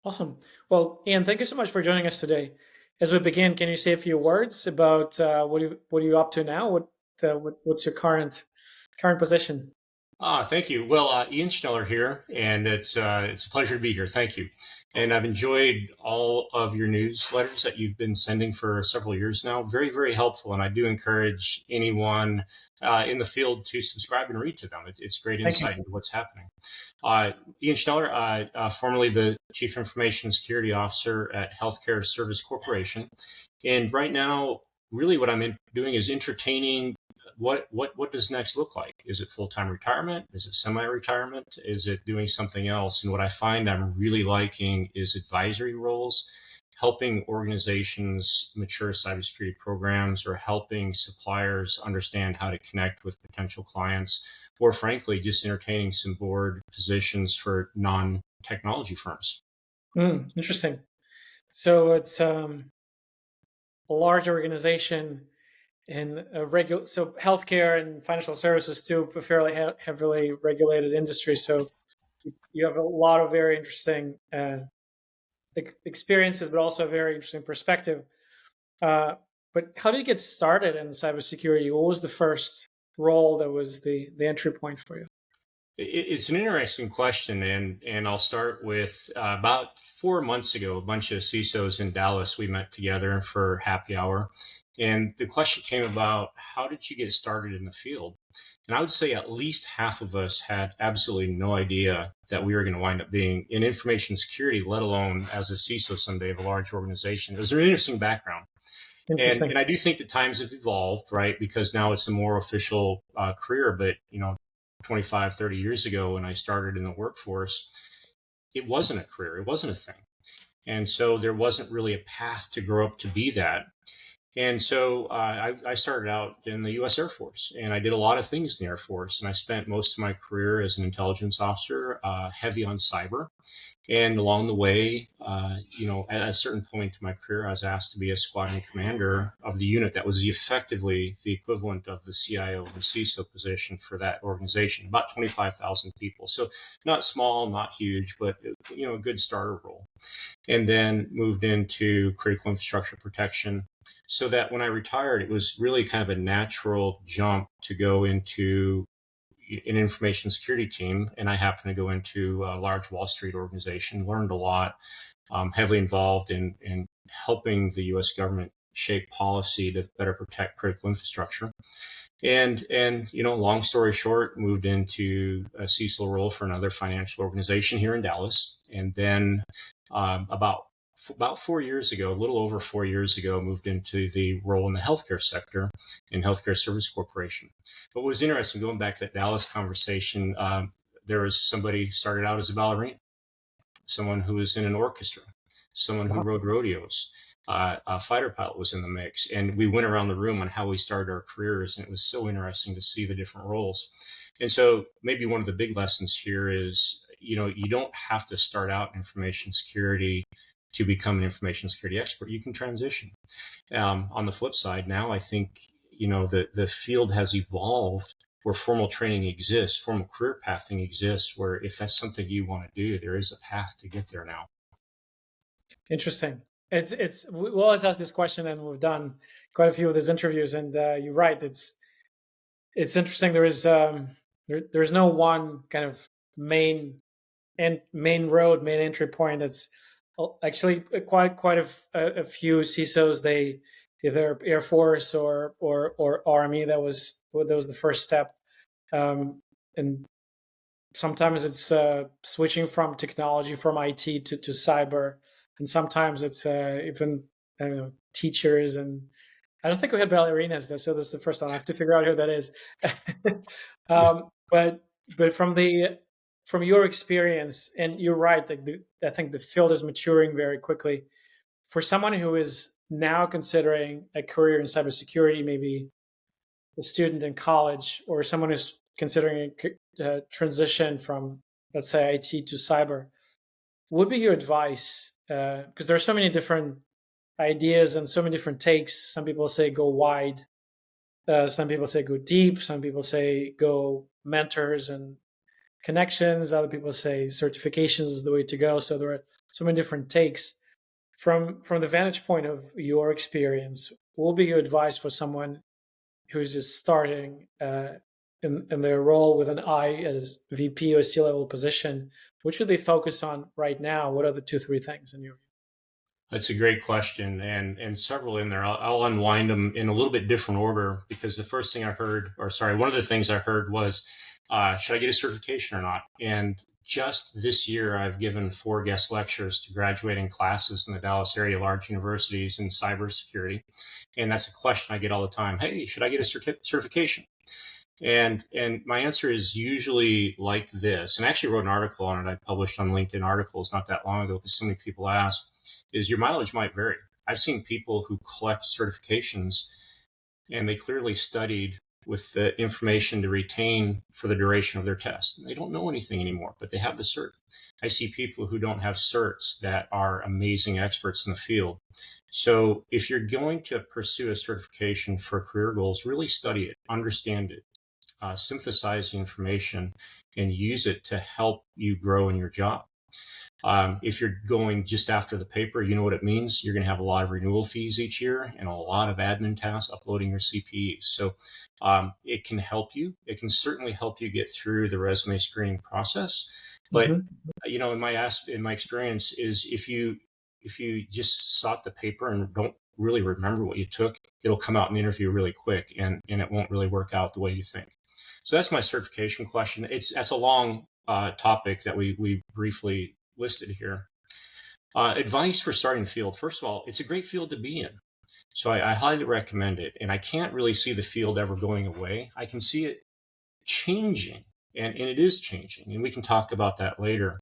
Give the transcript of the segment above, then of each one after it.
Awesome. Well, Ian, thank you so much for joining us today. As we begin, can you say a few words about what are you up to now? What's your current position? Thank you. Well, Ian Schneller here, and it's a pleasure to be here. Thank you. And I've enjoyed all of your newsletters that you've been sending for several years now. Very, very helpful, and I do encourage anyone in the field to subscribe and read to them. It's great Thank you. insight into what's happening. Ian Schneller, formerly the Chief Information Security Officer at Healthcare Service Corporation, and right now, really, what doing is entertaining what does next look like? Is it full-time retirement? Is it semi-retirement? Is it doing something else? And what I find I'm really liking is advisory roles, helping organizations mature cybersecurity programs or helping suppliers understand how to connect with potential clients, or frankly, just entertaining some board positions for non-technology firms. Interesting. So it's a large organization in a regular. So healthcare and financial services too, a fairly heavily regulated industry. So you have a lot of very interesting experiences, but also a very interesting perspective. Uh, but how did you get started in cybersecurity? What was the first role that was the entry point for you? It's an interesting question, and I'll start with about 4 months ago, a bunch of CISOs in Dallas, we met together for happy hour. And the question came about, how did you get started in the field? And I would say at least half of us had absolutely no idea that we were going to wind up being in information security, let alone as a CISO someday of a large organization. It was an interesting background. And, Interesting. and I do think that times have evolved, right? Because now it's a more official career. But, 25, 30 years ago when I started in the workforce, it wasn't a career, it wasn't a thing. And so there wasn't really a path to grow up to be that. And so I started out in the U.S. Air Force, and I did a lot of things in the Air Force. And I spent most of my career as an intelligence officer, heavy on cyber. And along the way, at a certain point in my career, I was asked to be a squadron commander of the unit that was effectively the equivalent of the CIO and CISO position for that organization, about 25,000 people. So not small, not huge, but a good starter role. And then moved into critical infrastructure protection, so that when I retired, it was really kind of a natural jump to go into an information security team. And I happened to go into a large Wall Street organization, learned a lot, heavily involved in helping the US government shape policy to better protect critical infrastructure. And long story short, moved into a CISO role for another financial organization here in Dallas. And then about 4 years ago, a little over 4 years ago, moved into the role in the healthcare sector in Healthcare Service Corporation. But what was interesting, going back to that Dallas conversation, there was somebody who started out as a ballerina, someone who was in an orchestra, someone who Wow. rode rodeos. A fighter pilot was in the mix, and we went around the room on how we started our careers, and it was so interesting to see the different roles. And so, maybe one of the big lessons here is, you don't have to start out in information security to become an information security expert. You can transition. On the flip side, now I think the field has evolved where formal training exists, formal career pathing exists, where if that's something you want to do, there is a path to get there now. Interesting. It's we always ask this question, and we've done quite a few of these interviews. And you're right. It's interesting. There's no one kind of main road, main entry point. It's actually quite a few CISOs. They either Air Force or Army. That was the first step. And sometimes it's switching from technology, from IT to cyber, and sometimes it's even I don't know, teachers. And I don't think we had ballerinas though, so this is the first time I have to figure out who that is. Yeah. But from your experience, and you're right, like I think the field is maturing very quickly. For someone who is now considering a career in cybersecurity, maybe a student in college, or someone who's considering a transition from, let's say, IT to cyber, what would be your advice? Because there are so many different ideas and so many different takes. Some people say go wide. Some people say go deep. Some people say go mentors and connections. Other people say certifications is the way to go. So there are so many different takes. From the vantage point of your experience, what would be your advice for someone who's just starting in their role with an eye as VP or C-level position? What should they focus on right now? What are the two, three things in your That's a great question, and several in there. I'll unwind them in a little bit different order because the first thing I heard, or sorry, one of the things I heard was, should I get a certification or not? And just this year, I've given 4 guest lectures to graduating classes in the Dallas area, large universities in cybersecurity, and that's a question I get all the time. Hey, should I get a certification? And my answer is usually like this. And I actually wrote an article on it. I published on LinkedIn articles not that long ago because so many people ask, is your mileage might vary. I've seen people who collect certifications and they clearly studied with the information to retain for the duration of their test. They don't know anything anymore, but they have the cert. I see people who don't have certs that are amazing experts in the field. So if you're going to pursue a certification for career goals, really study it, understand it, synthesize the information, and use it to help you grow in your job. If you're going just after the paper, you know what it means. You're going to have a lot of renewal fees each year and a lot of admin tasks uploading your CPEs. So it can help you. It can certainly help you get through the resume screening process. But you know, in my experience, is if you just sought the paper and don't really remember what you took, it'll come out in the interview really quick, and it won't really work out the way you think. So that's my certification question. That's a long topic that we briefly listed here. Advice for starting the field. First of all, it's a great field to be in. So I highly recommend it. And I can't really see the field ever going away. I can see it changing, and it is changing. And we can talk about that later.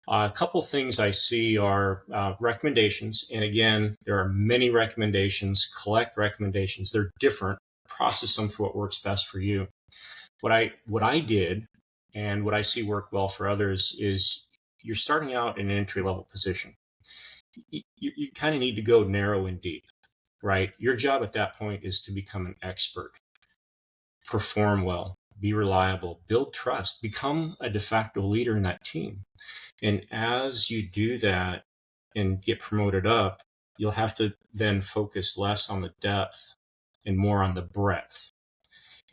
A couple things I see are recommendations. And again, there are many recommendations. Collect recommendations. They're different. Process them for what works best for you. What I did and what I see work well for others is you're starting out in an entry level position. You kind of need to go narrow and deep, right? Your job at that point is to become an expert, perform well, be reliable, build trust, become a de facto leader in that team. And as you do that and get promoted up, you'll have to then focus less on the depth and more on the breadth.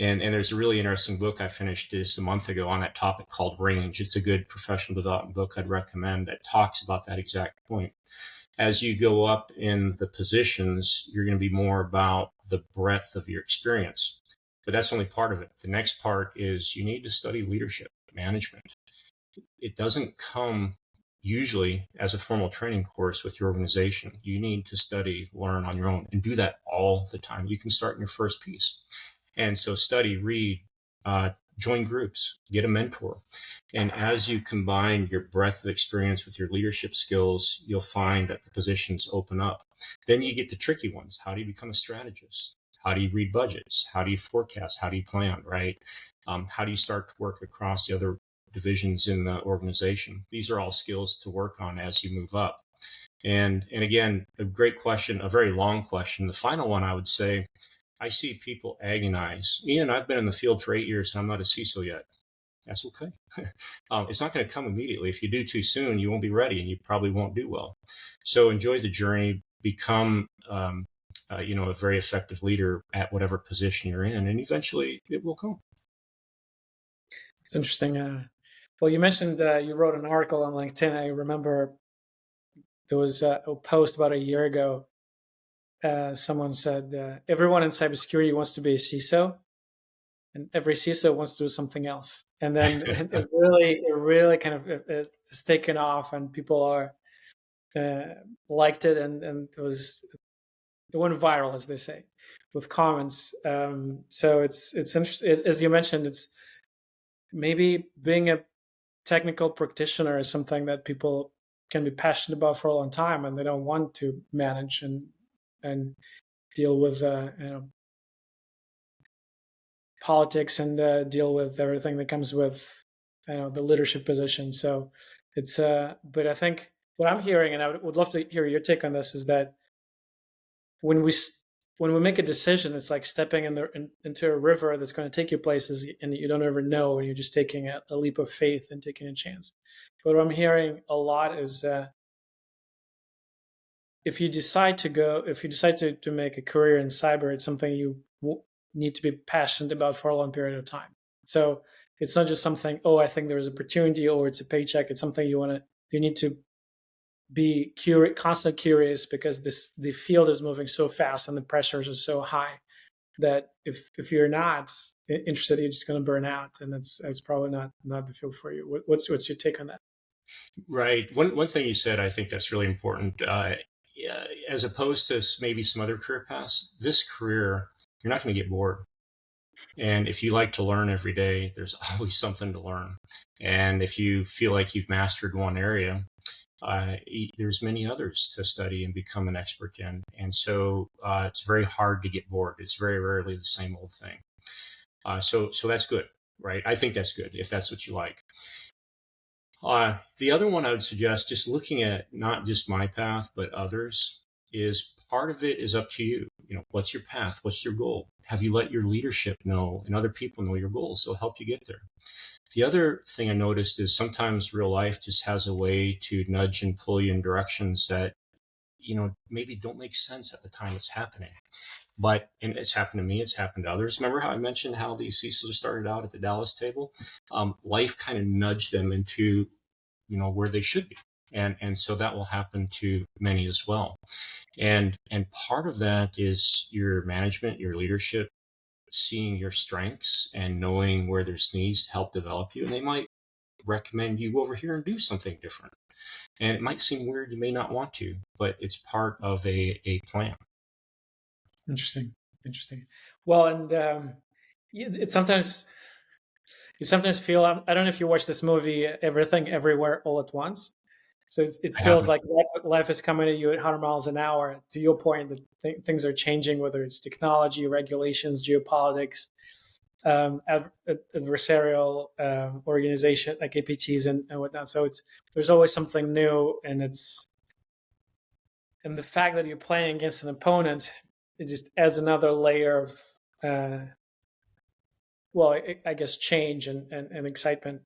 And there's a really interesting book I finished this a month ago on that topic called Range. It's a good professional development book I'd recommend that talks about that exact point. As you go up in the positions, you're going to be more about the breadth of your experience. But that's only part of it. The next part is you need to study leadership, management. It doesn't come usually as a formal training course with your organization. You need to study, learn on your own, and do that all the time. You can start in your first piece. And so study, read, join groups, get a mentor. And as you combine your breadth of experience with your leadership skills, you'll find that the positions open up. Then you get the tricky ones. How do you become a strategist? How do you read budgets? How do you forecast? How do you plan, right? How do you start to work across the other divisions in the organization? These are all skills to work on as you move up. And again, a great question, a very long question. The final one I would say, I see people agonize. Ian, I've been in the field for 8 years and I'm not a CISO yet. That's okay. It's not going to come immediately. If you do too soon, you won't be ready and you probably won't do well. So enjoy the journey, become, a very effective leader at whatever position you're in, and eventually it will come. It's interesting. Well, you mentioned you wrote an article on LinkedIn. I remember there was a post about a year ago. Someone said everyone in cybersecurity wants to be a CISO, and every CISO wants to do something else. And then it really kind of it's taken off, and people are liked it, and it went viral, as they say, with comments. So it's interesting. As you mentioned, it's maybe being a technical practitioner is something that people can be passionate about for a long time, and they don't want to manage and deal with politics and deal with everything that comes with the leadership position. So it's but I think what I'm hearing, and I would love to hear your take on this, is that when we make a decision, it's like stepping into a river that's going to take you places and you don't ever know, and you're just taking a leap of faith and taking a chance. But what I'm hearing a lot is if you decide to make a career in cyber, it's something you need to be passionate about for a long period of time. So it's not just something, oh, I think there's opportunity or it's a paycheck. It's something you need to be constantly curious, because the field is moving so fast and the pressures are so high that if you're not interested, you're just going to burn out, and that's probably not the field for you. What's your take on that? Right. One thing you said, I think that's really important. Yeah, as opposed to maybe some other career paths, this career, you're not going to get bored. And if you like to learn every day, there's always something to learn. And if you feel like you've mastered one area, there's many others to study and become an expert in. And so it's very hard to get bored. It's very rarely the same old thing. So that's good, right? I think that's good if that's what you like. The other one I would suggest, just looking at not just my path, but others, is part of it is up to you. You know, what's your path? What's your goal? Have you let your leadership know and other people know your goals? They'll help you get there. The other thing I noticed is sometimes real life just has a way to nudge and pull you in directions that, maybe don't make sense at the time it's happening. And it's happened to me, it's happened to others. Remember how I mentioned how the CISOs started out at the Dallas table? Life kind of nudged them into, where they should be. And so that will happen to many as well. And part of that is your management, your leadership, seeing your strengths and knowing where there's needs to help develop you. And they might recommend you go over here and do something different. And it might seem weird, you may not want to, but it's part of a plan. Interesting. Well, and it sometimes you sometimes feel, I don't know if you watch this movie Everything Everywhere All at Once. So it I feels haven't. like life is coming at you at 100 miles an hour. To your point, that things are changing, whether it's technology, regulations, geopolitics, adversarial organization like APTs and whatnot. So there's always something new, and the fact that you're playing against an opponent, it just adds another layer of I guess change and excitement.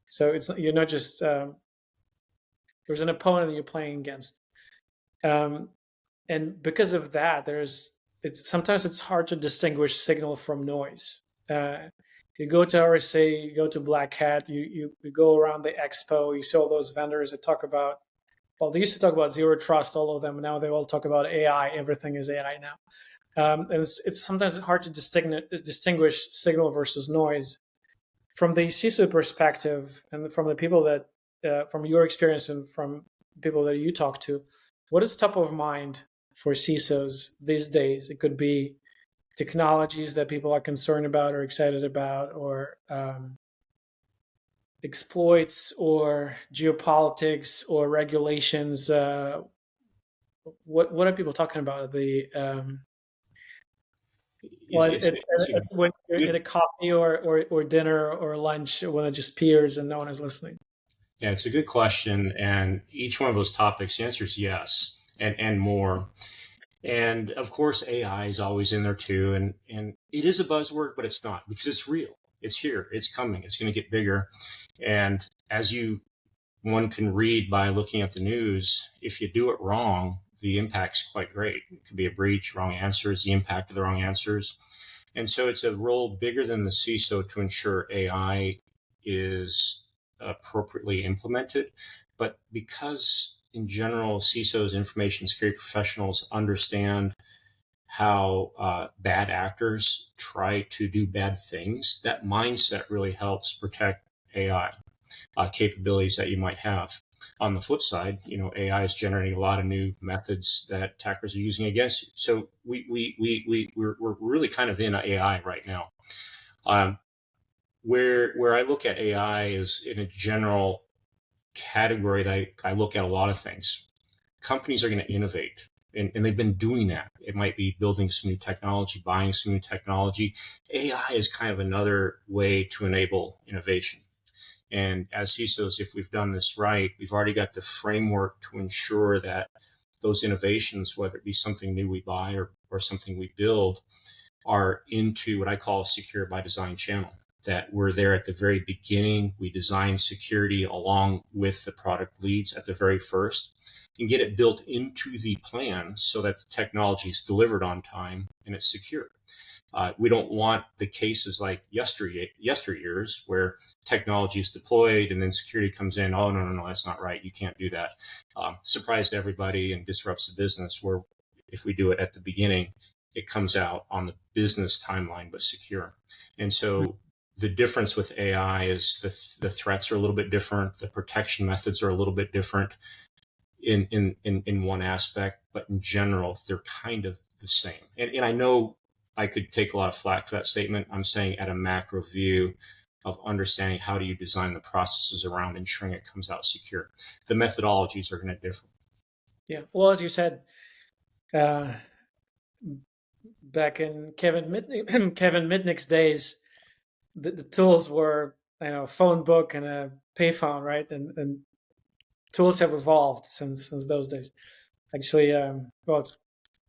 So you're not just there's an opponent you're playing against, um, and because of that, sometimes it's hard to distinguish signal from noise. You go to RSA, you go to Black Hat, you go around the expo, you see all those vendors that talk about. Well, they used to talk about zero trust, all of them. Now they all talk about AI. Everything is AI now. And it's sometimes hard to distinguish signal versus noise. From the CISO perspective, and from the people from your experience and from people that you talk to, what is top of mind for CISOs these days? It could be technologies that people are concerned about or excited about, or exploits, or geopolitics, or regulations. What are people talking about? It's a When you're at good, a coffee or dinner or lunch, when it just peers and no one is listening. yeah, it's a good question. And each one of those topics, the answer is yes, and more. And of course, AI is always in there too. And it is a buzzword, but it's not, because it's real. It's here. It's coming. It's going to get bigger. And one can read by looking at the news, if you do it wrong, the impact's quite great. It could be a breach, wrong answers, the impact of the wrong answers. And so it's a role bigger than the CISO to ensure AI is appropriately implemented. But because in general, CISOs, information security professionals, understand how bad actors try to do bad things, that mindset really helps protect AI capabilities that you might have. On the flip side, AI is generating a lot of new methods that attackers are using against you. So we're really kind of in AI right now. Um, where I look at AI is in a general category that I look at a lot of things. Companies are going to innovate, and they've been doing that. It might be building some new technology, buying some new technology. AI is kind of another way to enable innovation. And as CISOs, if we've done this right, we've already got the framework to ensure that those innovations, whether it be something new we buy or something we build, are into what I call a secure by design channel. that we're there at the very beginning. We design security along with the product leads at the very first and get it built into the plan so that the technology is delivered on time and it's secure. We don't want the cases like yesteryears where technology is deployed and then security comes in. Oh, no, that's not right. You can't do that. Surprised everybody and disrupts the business, where if we do it at the beginning, it comes out on the business timeline, but secure. And so the difference with AI is the threats are a little bit different. The protection methods are a little bit different in one aspect, but in general, they're kind of the same. And I know I could take a lot of flack for that statement. I'm saying at a macro view of understanding how do you design the processes around ensuring it comes out secure. The methodologies are going to differ. Yeah. Well, as you said, uh, back in Kevin Mitnick's days, the tools were a phone book and a payphone, right? And tools have evolved since those days. Actually, well, it's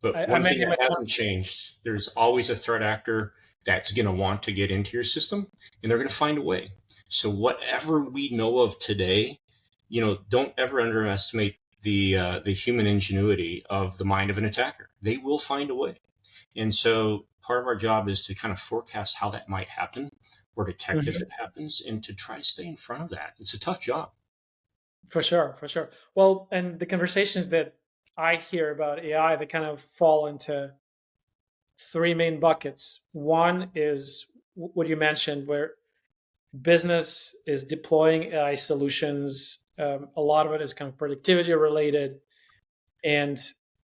But I one thing mentioned that hasn't changed, there's always a threat actor that's going to want to get into your system, and they're going to find a way. So whatever we know of today, don't ever underestimate the human ingenuity of the mind of an attacker. They will find a way. And so part of our job is to kind of forecast how that might happen or detect if it happens and to try to stay in front of that. It's a tough job. For sure, for sure. Well, and the conversations that I hear about AI, they kind of fall into three main buckets. One is what you mentioned, where business is deploying AI solutions. A lot of it is kind of productivity related, and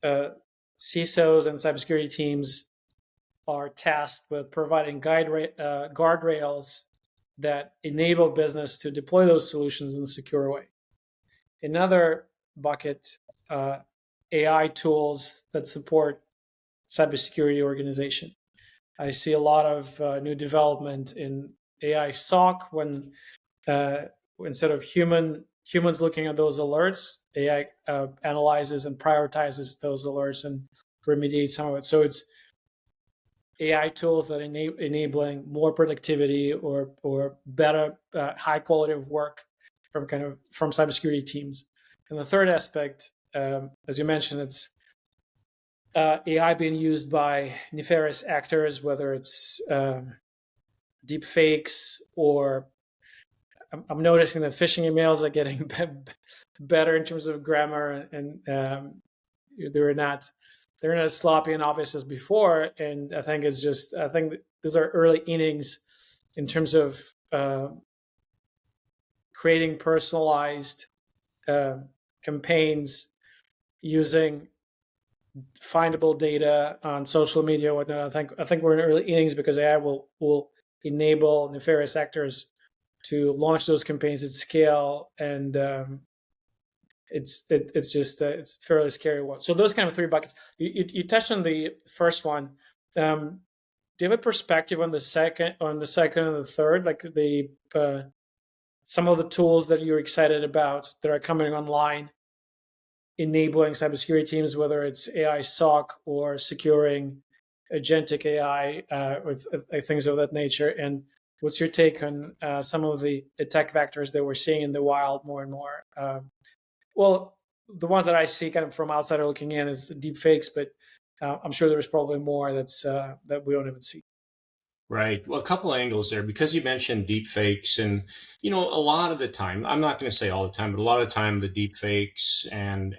CISOs and cybersecurity teams are tasked with providing guardrails that enable business to deploy those solutions in a secure way. Another bucket, AI tools that support cybersecurity organization. I see a lot of new development in AI SOC when instead of humans looking at those alerts, AI analyzes and prioritizes those alerts and remediates some of it. So it's AI tools that enabling more productivity or better high quality of work from cybersecurity teams. And the third aspect, as you mentioned, it's AI being used by nefarious actors, whether it's deep fakes or I'm noticing that phishing emails are getting better in terms of grammar, and they're not as sloppy and obvious as before. And I think these are early innings in terms of creating personalized campaigns using findable data on social media and whatnot. I think we're in early innings because AI will enable nefarious actors to launch those campaigns at scale, and it's fairly scary one. So those kind of three buckets. You touched on the first one. Do you have a perspective on the second and the third, like the some of the tools that you're excited about that are coming online, enabling cybersecurity teams, whether it's AI SOC or securing agentic AI or things of that nature? And what's your take on some of the attack vectors that we're seeing in the wild more and more? Well, the ones that I see kind of from outsider looking in is deep fakes, but I'm sure there's probably more that we don't even see. Right. Well, a couple angles there because you mentioned deep fakes, and a lot of the time, I'm not going to say all the time, but a lot of the time, the deep fakes and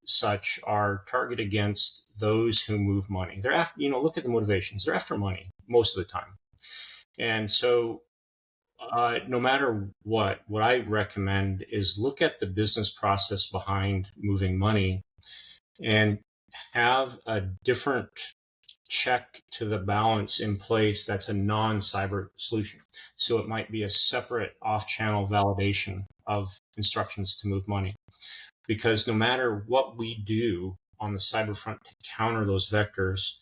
such are targeted against those who move money. They're after, look at the motivations. They're after money most of the time, and so no matter what I recommend is look at the business process behind moving money and have a different check to the balance in place that's a non-cyber solution. So it might be a separate off-channel validation of instructions to move money. Because no matter what we do on the cyber front to counter those vectors,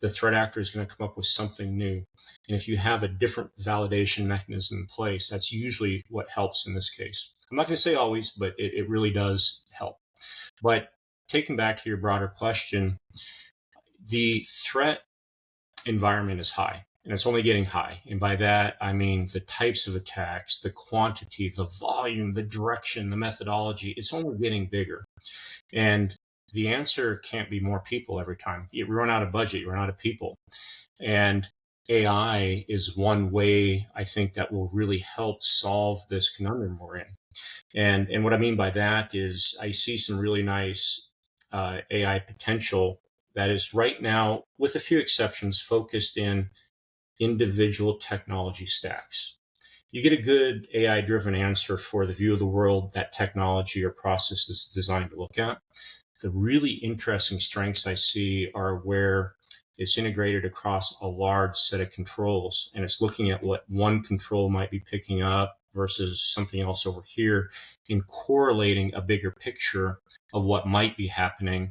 the threat actor is going to come up with something new. And if you have a different validation mechanism in place, that's usually what helps in this case. I'm not going to say always, but it really does help. But taking back to your broader question, the threat environment is high. and it's only getting high. And by that, I mean the types of attacks, the quantity, the volume, the direction, the methodology. It's only getting bigger. And the answer can't be more people every time. You run out of budget, you run out of people. And AI is one way I think that will really help solve this conundrum we're in. And what I mean by that is I see some really nice AI potential that is right now, with a few exceptions, focused in individual technology stacks. You get a good AI driven answer for the view of the world that technology or process is designed to look at. The really interesting strengths I see are where it's integrated across a large set of controls and it's looking at what one control might be picking up versus something else over here and correlating a bigger picture of what might be happening,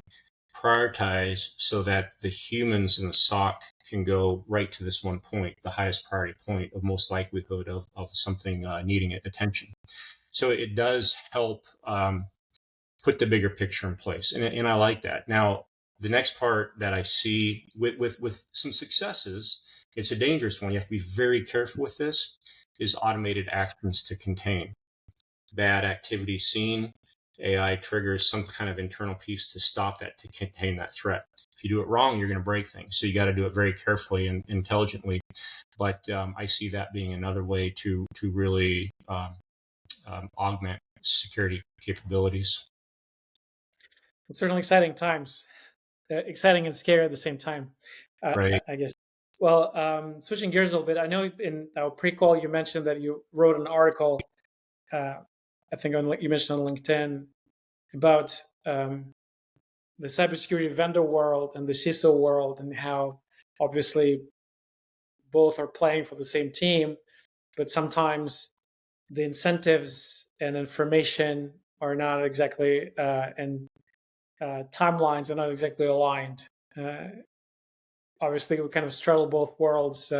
prioritize so that the humans in the SOC can go right to this one point, the highest priority point of most likelihood of something needing attention. So it does help put the bigger picture in place. And I like that. Now, the next part that I see with some successes, it's a dangerous one. You have to be very careful with this, is automated actions to contain bad activity seen. AI triggers some kind of internal piece to stop that, to contain that threat. If you do it wrong, you're going to break things. So you got to do it very carefully and intelligently. But I see that being another way to really augment security capabilities. It's certainly exciting times, exciting and scary at the same time, Right. I guess. Well, switching gears a little bit, I know in our pre-call you mentioned that you wrote an article, uh, I think you mentioned on LinkedIn, about the cybersecurity vendor world and the CISO world, and how obviously both are playing for the same team, but sometimes the incentives and information are not exactly, and timelines are not exactly aligned. Uh, Obviously, we kind of straddle both worlds. We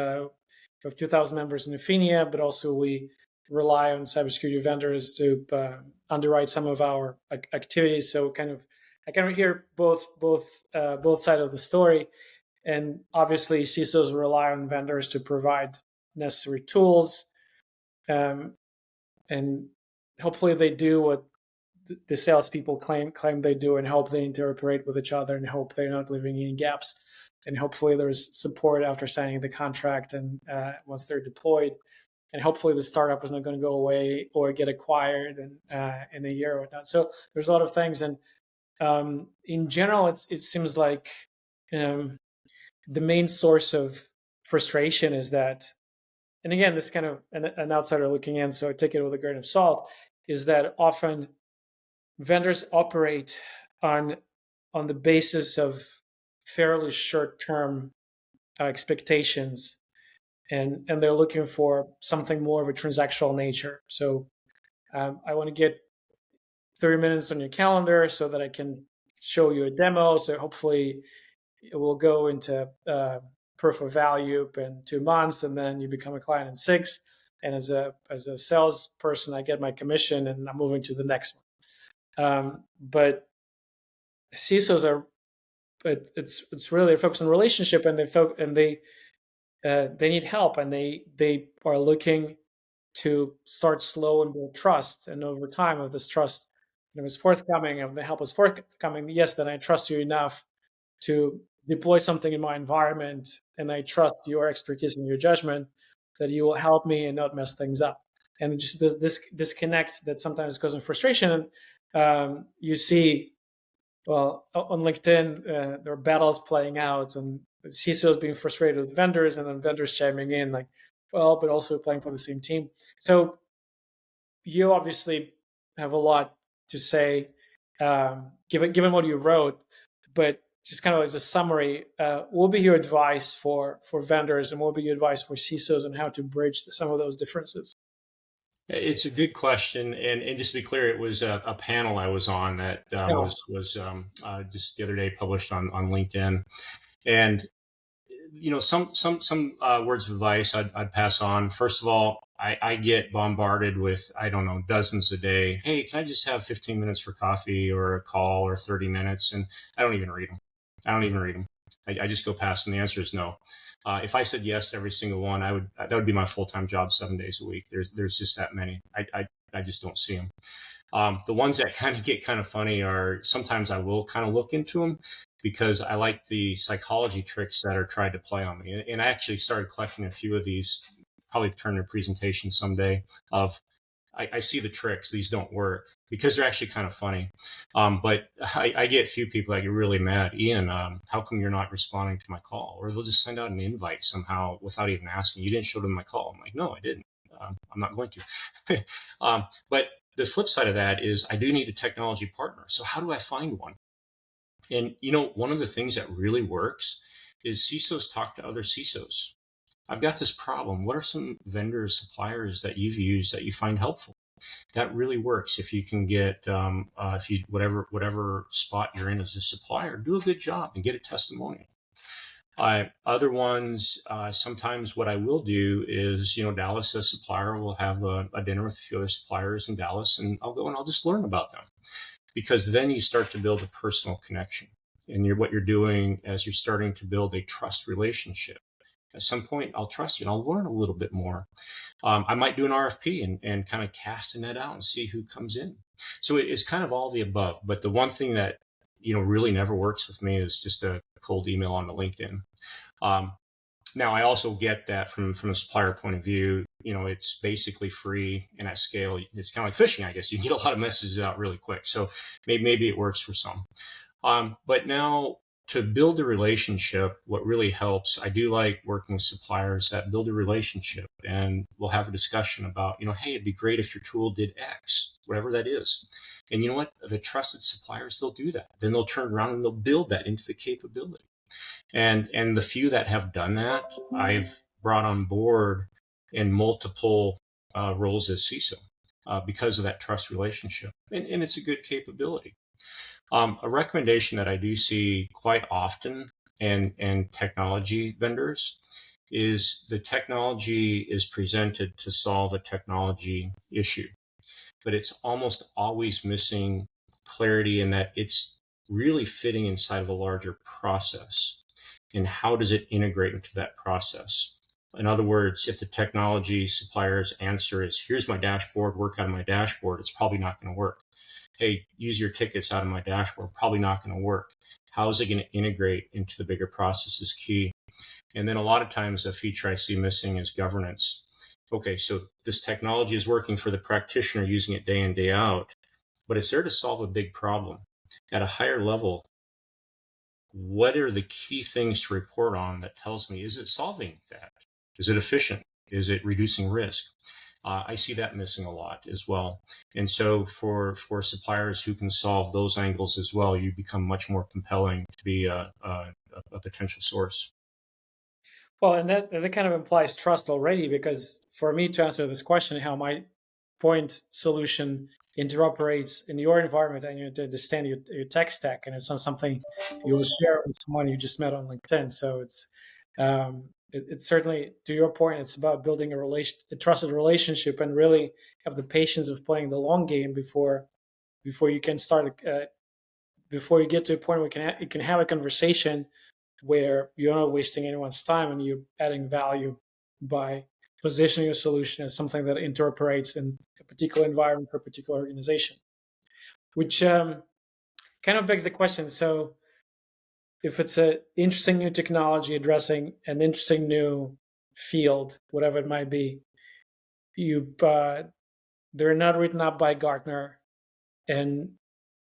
have 2,000 members in Athenia, but also we rely on cybersecurity vendors to underwrite some of our activities. So I kind of hear both sides of the story. And obviously, CISOs rely on vendors to provide necessary tools, um, and hopefully they do what the salespeople claim they do, and hope they interoperate with each other, and hope they're not leaving any gaps, and hopefully there's support after signing the contract and once they're deployed, and hopefully the startup is not going to go away or get acquired in a year or whatnot. So there's a lot of things, and in general, it seems like um, the main source of frustration is that, and again, this is kind of an outsider looking in, so I take it with a grain of salt, is that often vendors operate on the basis of fairly short-term expectations, and they're looking for something more of a transactional nature. So I want to get 30 minutes on your calendar so that I can show you a demo. So hopefully it will go into proof of value in 2 months, and then you become a client in 6. And as a salesperson, I get my commission, and I'm moving to the next one. But CISOs are, but it's really focused on relationship, and they need help, and they are looking to start slow and build trust, and over time, if this trust is forthcoming, if the help is forthcoming, yes, then I trust you enough to deploy something in my environment, and I trust your expertise and your judgment that you will help me and not mess things up. And just this disconnect that sometimes causes frustration. You see, well, on LinkedIn, there are battles playing out, and CISOs being frustrated with vendors, and then vendors chiming in like, well, but also playing for the same team. So you obviously have a lot to say, given what you wrote, but just kind of as a summary, what would be your advice for vendors, and what would be your advice for CISOs on how to bridge some of those differences? It's a good question, and just to be clear, it was a panel I was on that Yeah. was just the other day published on LinkedIn, and some words of advice I'd pass on. First of all, I get bombarded with, I don't know, dozens a day. Hey, can I just have 15 minutes for coffee or a call or 30 minutes? And I don't even read them. I don't even read them. I just go past them. The answer is no. If I said yes to every single one, that would be my full-time job 7 days a week. There's just that many. I just don't see them. The ones that kind of get kind of funny are sometimes I will kind of look into them because I like the psychology tricks that are tried to play on me. And I actually started collecting a few of these, probably turn a presentation someday of I see the tricks. These don't work because they're actually kind of funny. But I get a few people that get really mad. Ian, how come you're not responding to my call? Or they'll just send out an invite somehow without even asking. You didn't show them my call. I'm like, no, I didn't. I'm not going to. But the flip side of that is I do need a technology partner. So how do I find one? And one of the things that really works is CISOs talk to other CISOs. I've got this problem. What are some vendors, suppliers that you've used that you find helpful? That really works. If you can get, if you whatever spot you're in as a supplier, do a good job and get a testimonial. Other ones, sometimes what I will do is, Dallas, a supplier, will have a dinner with a few other suppliers in Dallas, and I'll go and I'll just learn about them, because then you start to build a personal connection. And what you're doing as you're starting to build a trust relationship. At some point, I'll trust you and I'll learn a little bit more. I might do an RFP and kind of cast a net out and see who comes in. So it's kind of all the above. But the one thing that really never works with me is just a cold email on the LinkedIn. Now, I also get that from a supplier point of view, it's basically free, and at scale, it's kind of like fishing, I guess. You get a lot of messages out really quick. So maybe it works for some. But now, to build a relationship, what really helps, I do like working with suppliers that build a relationship, and we'll have a discussion about, hey, it'd be great if your tool did X, whatever that is. And you know what? The trusted suppliers, they'll do that. Then they'll turn around and they'll build that into the capability. And the few that have done that, I've brought on board in multiple roles as CISO because of that trust relationship. And it's a good capability. A recommendation that I do see quite often in technology vendors is the technology is presented to solve a technology issue, but it's almost always missing clarity in that it's really fitting inside of a larger process. And how does it integrate into that process? In other words, if the technology supplier's answer is, here's my dashboard, work out of my dashboard, it's probably not going to work. Hey, use your tickets out of my dashboard, probably not going to work. How is it going to integrate into the bigger process is key. And then a lot of times a feature I see missing is governance. Okay, so this technology is working for the practitioner using it day in, day out, but it's there to solve a big problem. At a higher level, what are the key things to report on that tells me, is it solving that? Is it efficient? Is it reducing risk? I see that missing a lot as well. And so for suppliers who can solve those angles as well, you become much more compelling to be a potential source. Well, and that kind of implies trust already, because for me to answer this question, how my point solution interoperates in your environment, and you understand your tech stack, and it's not something you will share with someone you just met on LinkedIn. So it's certainly, to your point, it's about building a trusted relationship, and really have the patience of playing the long game before you can start, before you get to a point where you can have a conversation where you're not wasting anyone's time and you're adding value by positioning your solution as something that interoperates in a particular environment for a particular organization. Which kind of begs the question. So if it's an interesting new technology addressing an interesting new field, whatever it might be, they're not written up by Gartner, and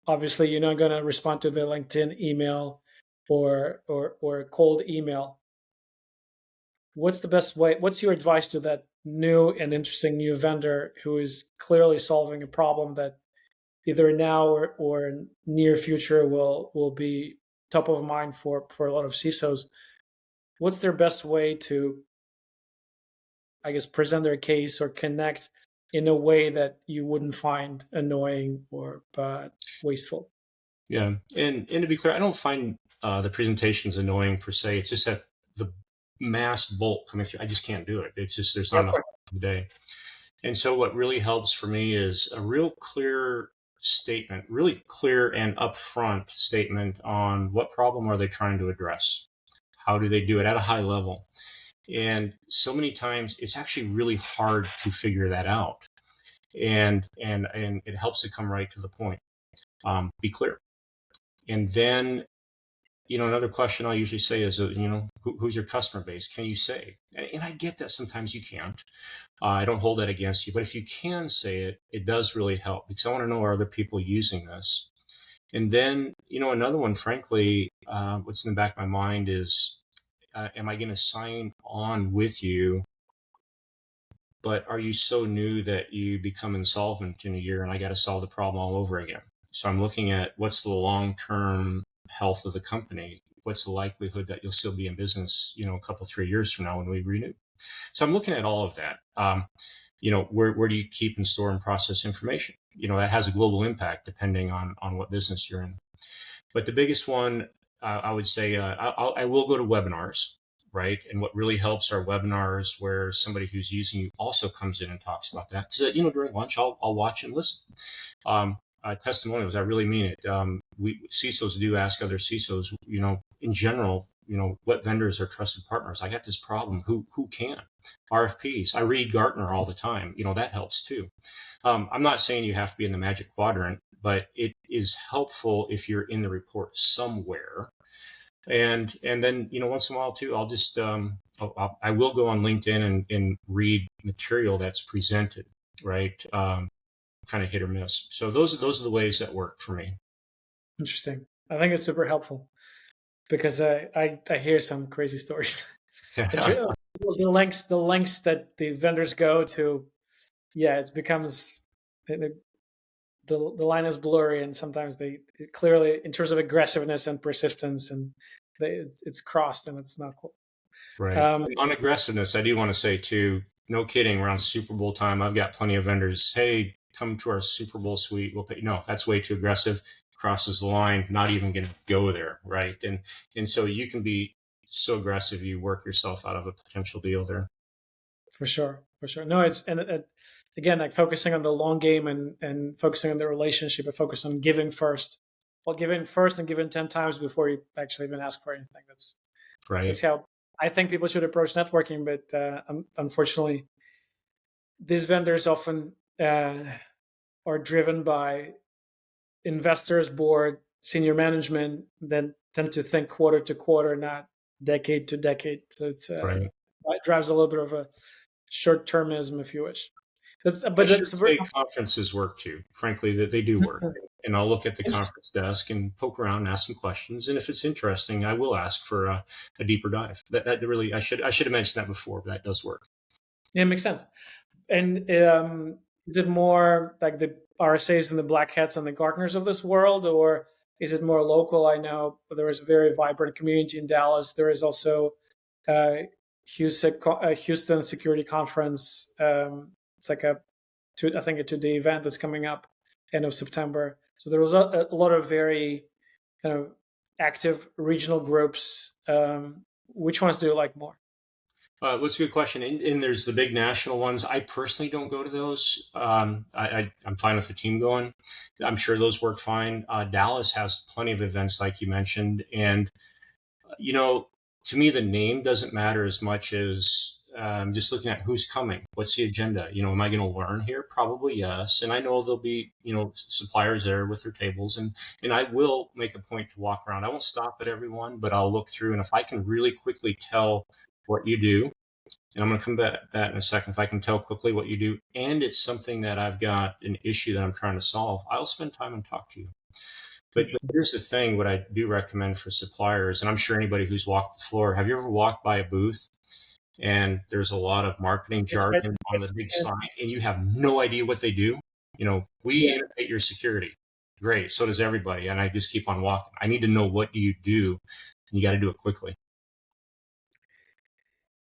obviously you're not going to respond to the LinkedIn email or a cold email. What's the best way? What's your advice to that new and interesting new vendor who is clearly solving a problem that either now or near future will be top of mind for a lot of CISOs? What's their best way to, I guess, present their case or connect in a way that you wouldn't find annoying or wasteful? Yeah, and to be clear, I don't find the presentations annoying per se. It's just that the mass bulk coming through, I just can't do it. It's just there's not enough today. And so what really helps for me is a real clear statement, really clear and upfront statement on what problem are they trying to address. How do they do it at a high level? And so many times it's actually really hard to figure that out. And it helps to come right to the point. Be clear. And then, another question I'll usually say is, who's your customer base? Can you say? And I get that sometimes you can't. I don't hold that against you, but if you can say it, it does really help, because I want to know, are other people using this? And then, another one, frankly, what's in the back of my mind is, am I going to sign on with you? But are you so new that you become insolvent in a year and I got to solve the problem all over again? So I'm looking at, what's the long term health of the company? What's the likelihood that you'll still be in business, a couple, 3 years from now when we renew? So I'm looking at all of that. Where do you keep and store and process information? That has a global impact depending on what business you're in. But the biggest one, I would say, I will go to webinars, right? And what really helps are webinars where somebody who's using you also comes in and talks about that. So that, during lunch, I'll watch and listen. Testimonials, I really mean it. CISOs do ask other CISOs, in general, what vendors are trusted partners. I got this problem. Who can? RFPs. I read Gartner all the time. That helps too. I'm not saying you have to be in the magic quadrant, but it is helpful if you're in the report somewhere. And then, once in a while too, I'll just I will go on LinkedIn and read material that's presented, right? Kind of hit or miss. So those are the ways that work for me. Interesting. I think it's super helpful because I hear some crazy stories. The lengths that the vendors go to, yeah, it becomes the line is blurry, and sometimes they clearly, in terms of aggressiveness and persistence, and it's crossed, and it's not cool. Right. On aggressiveness, I do want to say too, no kidding, around Super Bowl time, I've got plenty of vendors, hey, come to our Super Bowl suite. We'll pay. No, that's way too aggressive. Crosses the line, not even going to go there. Right. And so you can be so aggressive, you work yourself out of a potential deal there. For sure. No, it's, and again, like focusing on the long game and focusing on the relationship, and focus on giving first. Well, giving first and giving 10 times before you actually even ask for anything. That's Right. how I think people should approach networking. But unfortunately, these vendors often are driven by investors, board, senior management that tend to think quarter to quarter, not decade to decade. So Right. it drives a little bit of a short termism, if you wish. I But should that's say conferences work too. Frankly, that they do work. And I'll look at the interesting. conference desk and poke around and ask some questions. And if it's interesting, I will ask for a deeper dive. That really, I should have mentioned that before, but that does work. Yeah, it makes sense. And is it more like the RSAs and the Black Hats and the Gartners of this world, or is it more local? I know there is a very vibrant community in Dallas. There is also uh, Houston Security Conference. It's like I think a 2-day event that's coming up end of September. So there was a lot of very kind of active regional groups. Which ones do you like more? What's a good question? And there's the big national ones. I personally don't go to those. I'm fine with the team going. I'm sure those work fine. Dallas has plenty of events, like you mentioned. And, you know, to me, the name doesn't matter as much as just looking at who's coming. What's the agenda? Am I going to learn here? Probably yes. And I know there'll be, suppliers there with their tables. And I will make a point to walk around. I won't stop at everyone, but I'll look through. And if I can really quickly tell what you do, and I'm going to come back to that in a second. If I can tell quickly what you do, and it's something that I've got an issue that I'm trying to solve, I'll spend time and talk to you. But here's the thing, what I do recommend for suppliers, and I'm sure anybody who's walked the floor, have you ever walked by a booth and there's a lot of marketing It's right. jargon on the big sign and you have no idea what they do? We Yeah. innovate your security. Great. So does everybody. And I just keep on walking. I need to know, what do you do? And you got to do it quickly.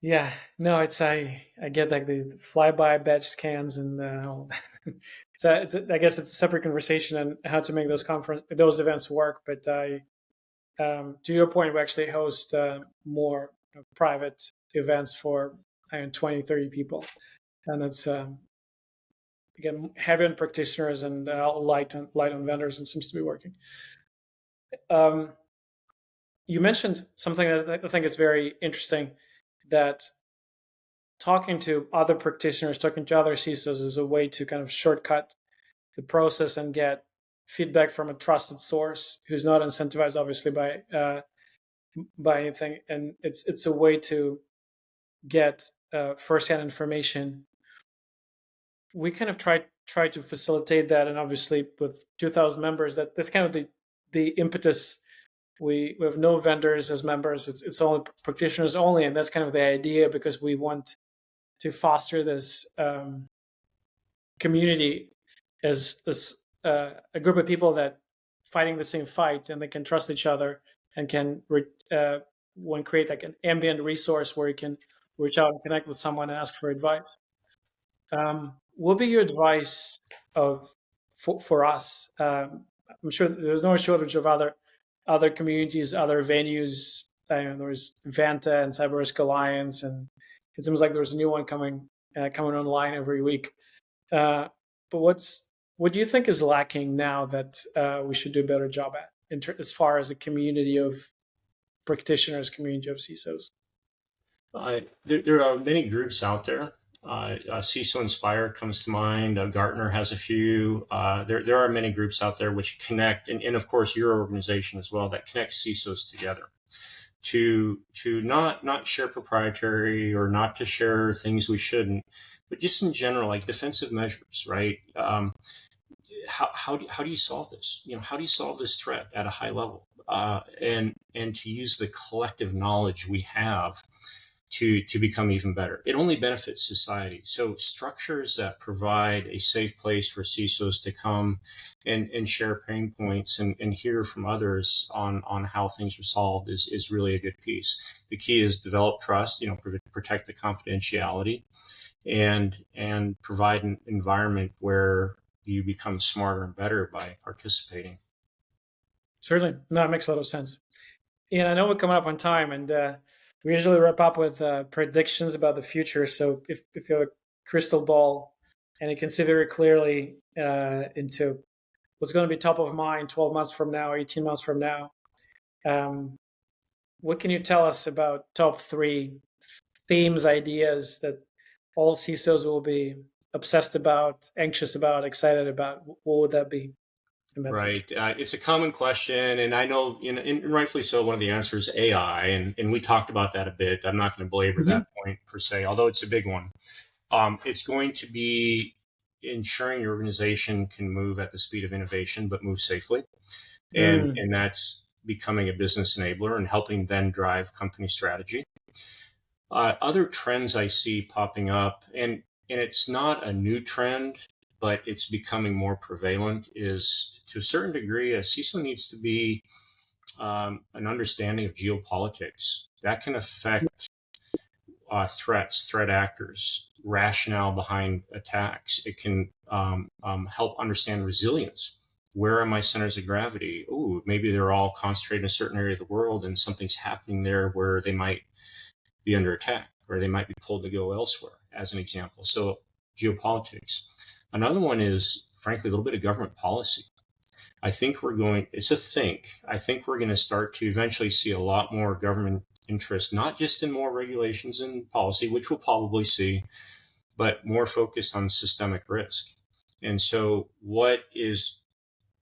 Yeah, no, I get like the flyby badge scans and I guess it's a separate conversation on how to make those events work. But to your point, we actually host more private events for 20, 30 people, and it's again heavy on practitioners and light on vendors, and seems to be working. Um, You mentioned something that I think is very interesting, that talking to other practitioners, talking to other CISOs is a way to kind of shortcut the process and get feedback from a trusted source who's not incentivized, obviously, by anything, and it's a way to get firsthand information. We kind of try to facilitate that, and obviously with 2,000 members, that's kind of the impetus. We have no vendors as members. It's all practitioners only, and that's kind of the idea, because we want to foster this community as a group of people that fighting the same fight, and they can trust each other, and can one create like an ambient resource where you can reach out and connect with someone and ask for advice. What would be your advice of for us? I'm sure there's no shortage of other communities, other venues. There's Vanta and Cyber Risk Alliance, and it seems like there's a new one coming online every week. But what do you think is lacking now that we should do a better job at, as far as a community of practitioners, community of CISOs? There are many groups out there. CISO Inspire comes to mind. Gartner has a few. There are many groups out there which connect, and of course your organization as well, that connects CISOs together to not share proprietary, or not to share things we shouldn't, but just in general, like defensive measures, right? How do you solve this? How do you solve this threat at a high level? And to use the collective knowledge we have to become even better. It only benefits society. So structures that provide a safe place for CISOs to come and share pain points and hear from others on how things are solved is really a good piece. The key is develop trust, protect the confidentiality, and provide an environment where you become smarter and better by participating. Certainly, no, it makes a lot of sense. And I know we're coming up on time, and we usually wrap up with predictions about the future. So if you have a crystal ball and you can see very clearly into what's going to be top of mind 12 months from now, 18 months from now, what can you tell us about top three themes, ideas that all CISOs will be obsessed about, anxious about, excited about? What would that be in that future? Right. It's a common question, and I know, and rightfully so, one of the answers is AI, and we talked about that a bit. I'm not going to belabor Mhm. that point per se, although it's a big one. It's going to be ensuring your organization can move at the speed of innovation, but move safely, Mm, and that's becoming a business enabler and helping then drive company strategy. Other trends I see popping up, and it's not a new trend, but it's becoming more prevalent, is to a certain degree, a CISO needs to be an understanding of geopolitics that can affect threats, threat actors, rationale behind attacks. It can help understand resilience. Where are my centers of gravity? Oh, maybe they're all concentrated in a certain area of the world, and something's happening there where they might be under attack, or they might be pulled to go elsewhere, as an example. So, geopolitics. Another one is, frankly, a little bit of government policy. It's a think. I think we're going to start to eventually see a lot more government interest, not just in more regulations and policy, which we'll probably see, but more focused on systemic risk. And so, what is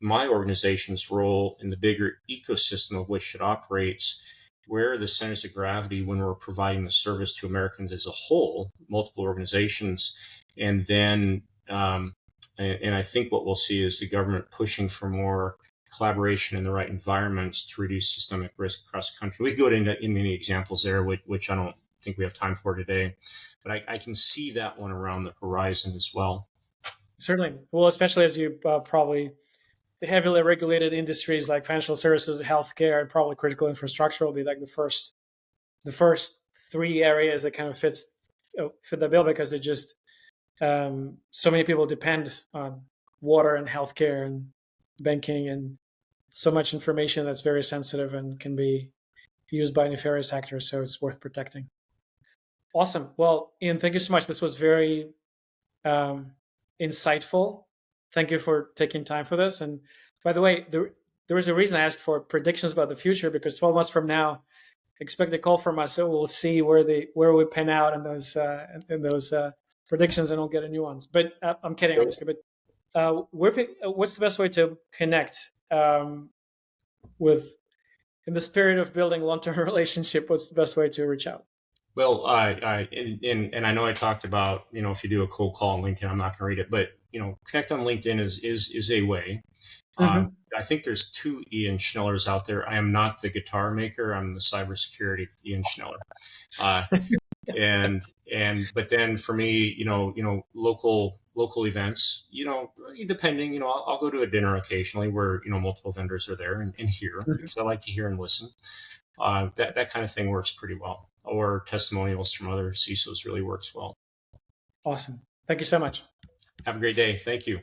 my organization's role in the bigger ecosystem of which it operates? Where are the centers of gravity when we're providing the service to Americans as a whole, multiple organizations? And then, and I think what we'll see is the government pushing for more collaboration in the right environments to reduce systemic risk across the country. We could go into in many examples there, which I don't think we have time for today, but I can see that one around the horizon as well. certainly. Well, especially as you probably the heavily regulated industries like financial services, healthcare, and probably critical infrastructure will be like the first three areas that kind of fit the bill, because it just so many people depend on water and healthcare and banking, and so much information that's very sensitive and can be used by nefarious actors. So it's worth protecting. Awesome. Well, Ian, thank you so much. This was very um, insightful. Thank you for taking time for this. And by the way, there was a reason I asked for predictions about the future, because 12 months from now, expect a call from us, so we'll see where we pan out in those predictions, and we'll get a new ones. But I'm kidding, obviously. But what's the best way to connect with, in the spirit of building long-term relationship? What's the best way to reach out? Well, and I know I talked about, if you do a cold call on LinkedIn, I'm not going to read it, but connect on LinkedIn is a way. Mm-hmm. I think there's two Ian Schnellers out there. I am not the guitar maker. I'm the cybersecurity Ian Schneller. Uh, but then for me, local events, depending, I'll go to a dinner occasionally where, multiple vendors are there and hear, because I like to hear and listen. That kind of thing works pretty well. Or testimonials from other CISOs really works well. Awesome. Thank you so much. Have a great day. Thank you.